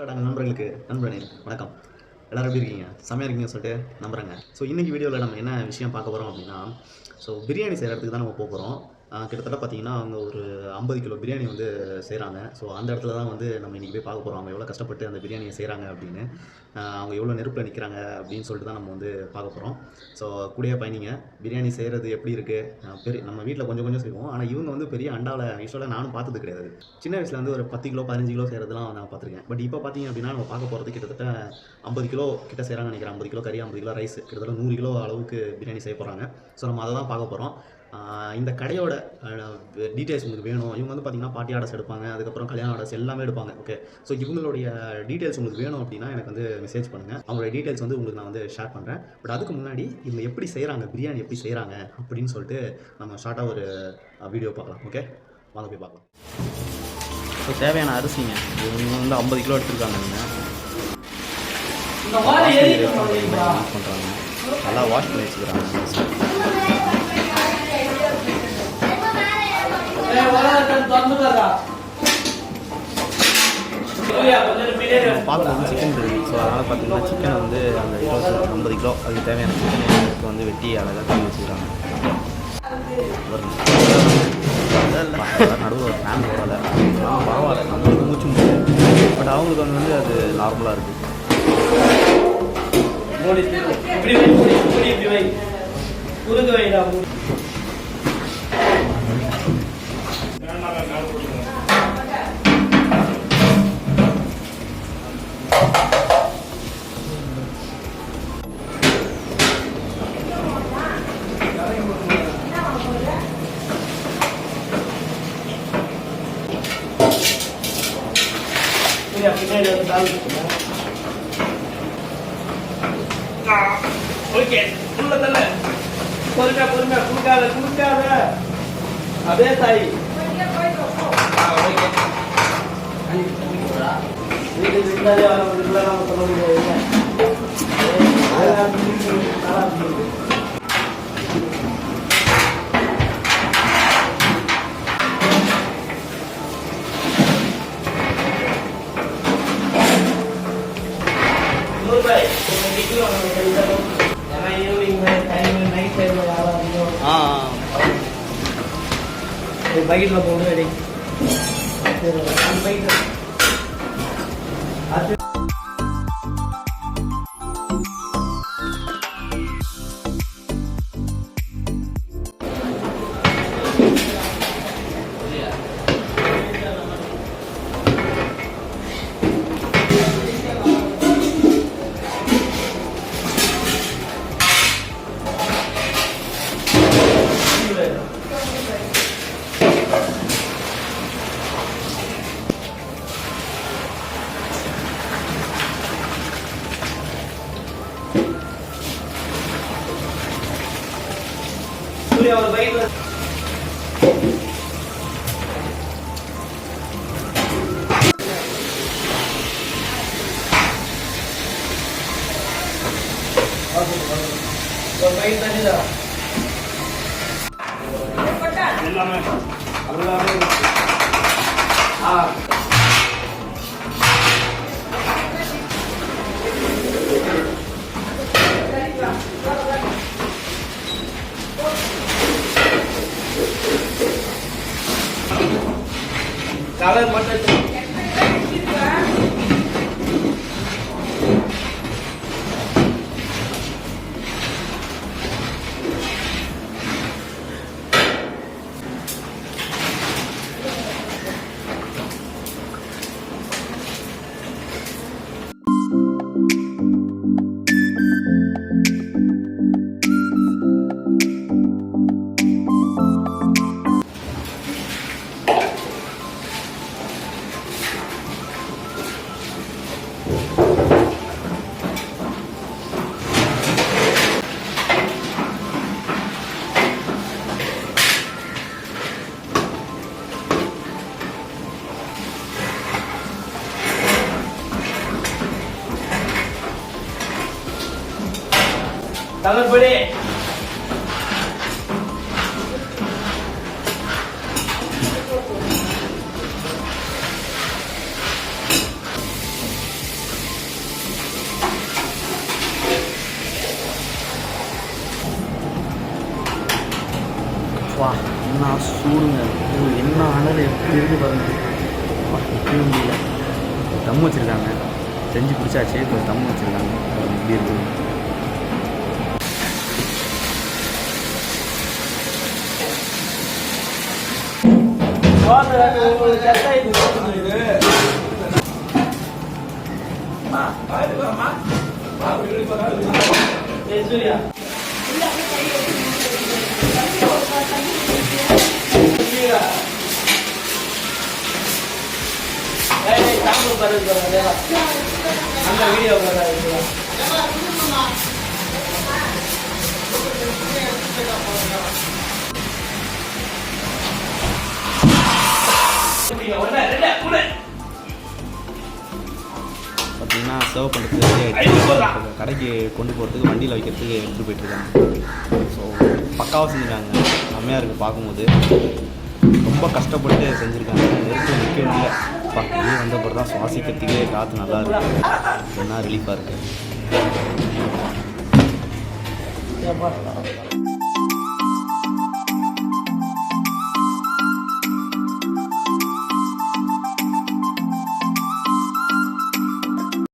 நண்பர்களுக்கு நண்பனே வணக்கம். எல்லோரும் எப்படி இருக்கீங்க? செம்மையாக இருக்கீங்கன்னு சொல்லிட்டு நம்புகிறேங்க. ஸோ இன்றைக்கி வீடியோவில் நம்ம என்ன விஷயம் பார்க்க போகிறோம் அப்படின்னா, பிரியாணி செய்கிற இடத்துக்கு தான் நம்ம போகிறோம். கிட்டத்தட்ட பார்த்தீங்கன்னா அவங்க ஒரு 50 கிலோ பிரியாணி வந்து செய்கிறாங்க. ஸோ அந்த இடத்துல தான் வந்து நம்ம இன்றைக்கி போய் பார்க்க போகிறோம். அவங்க எவ்வளோ கஷ்டப்பட்டு அந்த பிரியாணியை செய்கிறாங்க அப்படின்னு, அவங்க எவ்வளோ நெருப்பில் நிற்கிறாங்க அப்படின்னு சொல்லிட்டு தான் நம்ம வந்து பார்க்க போகிறோம். ஸோ கூடயே பயணிங்க. பிரியாணி செய்கிறது எப்படி இருக்குது? நம்ம வீட்டில் கொஞ்சம் கொஞ்சம் செய்வோம். ஆனால் இவங்க வந்து பெரிய அண்டாவில் யூஸ்வலாக நானும் பார்த்தது கிடையாது. சின்ன வயசில் வந்து ஒரு 10 கிலோ 15 கிலோ செய்கிறதுலாம் நான் பார்த்துருக்கேன். பட் இப்போ பார்த்தீங்க அப்படின்னா நம்ம பார்க்க போகிறது கிட்டத்தட்ட 50 கிலோ கிட்ட செய்கிறாங்கன்னு நினைக்கிறேன். 50 கிலோ கறி, 50 கிலோ ரைஸ், கிட்டத்தட்ட 100 கிலோ அளவுக்கு பிரியாணி செய்ய போகிறாங்க. ஸோ நம்ம அதை தான் பார்க்க போகிறோம். இந்த கடையோட டீட்டெயில்ஸ் உங்களுக்கு வேணும். இவங்க வந்து பார்த்தீங்கன்னா பார்ட்டி ஆர்டர்ஸ் எடுப்பாங்க, அதுக்கப்புறம் கல்யாண ஆர்டர்ஸ் எல்லாமே எடுப்பாங்க. ஓகே, ஸோ இவங்களுடைய டீட்டெயில்ஸ் உங்களுக்கு வேணும் அப்படின்னா எனக்கு வந்து மெசேஜ் பண்ணுங்கள். அவங்களுடைய டீட்டெயில்ஸ் வந்து உங்களுக்கு நான் வந்து ஷேர் பண்ணுறேன். பட் அதுக்கு முன்னாடி இவங்க எப்படி செய்கிறாங்க, பிரியாணி எப்படி செய்கிறாங்க அப்படின்னு சொல்லிட்டு நம்ம ஷார்ட்டாக ஒரு வீடியோ பார்க்கலாம். ஓகே, வாங்க போய் பார்க்கலாம். ஸோ தேவையான அரிசிங்க இவங்க வந்து 50 கிலோ எடுத்துருக்காங்க. யூஸ் பண்ணுறாங்க, நல்லா வாஷ் பண்ணி வச்சுக்கிறாங்க. பார்க்க வந்து சிக்கன் இருக்குது. ஸோ அதனால் பார்த்தீங்கன்னா சிக்கனை வந்து அந்த 50 கிலோ அதுக்கு தேவையான சிக்கனுக்கு வந்து வெட்டி அழகாக தண்ணி வச்சுக்கிறாங்க. நடுவில் ஒரு ஃபேன் போடலை, பரவாயில்ல, நம்மளுக்கு மூச்சு முடியாது. பட் அவங்களுக்கு வந்து அது நார்மலாக இருக்குது. ஓகே, உள்ள தள்ள பொறுமையா பொறுமையா குடுக்காத அதே தாய். பக்கெட்ல போட்டு ரெடி. ஒரு பைக் தண்ணிதா எல்லாமே கலர் மட்டும் कलर बड़े வா என்ன சூடுங்க, என்ன அனல் எப்படி இருக்கு பாருங்க. வா நிற்கவே முடியல. தம் வச்சுருக்காங்க, செஞ்சு பிடிச்சாச்சு. இப்போ தம் வச்சுருக்காங்க, எப்படி இருக்குது. பார்த்தீங்கன்னா சர்வ் பண்ணுறதுக்கு கடைக்கு கொண்டு போகிறதுக்கு வண்டியில் வைக்கிறதுக்கு எடுத்துகிட்டு போயிட்டுருக்காங்க. ஸோ பக்காவாக செஞ்சுருக்காங்க, செம்மையாக இருக்குது பார்க்கும்போது. ரொம்ப கஷ்டப்பட்டு செஞ்சுருக்காங்க. நெருப்பு நிற்க முடியல. வெளியே வந்தப்பறம் தான் சுவாசிக்கிறதுக்கே காற்று நல்லா இருக்குது, என்ன ரிலீஃபாக இருக்குது.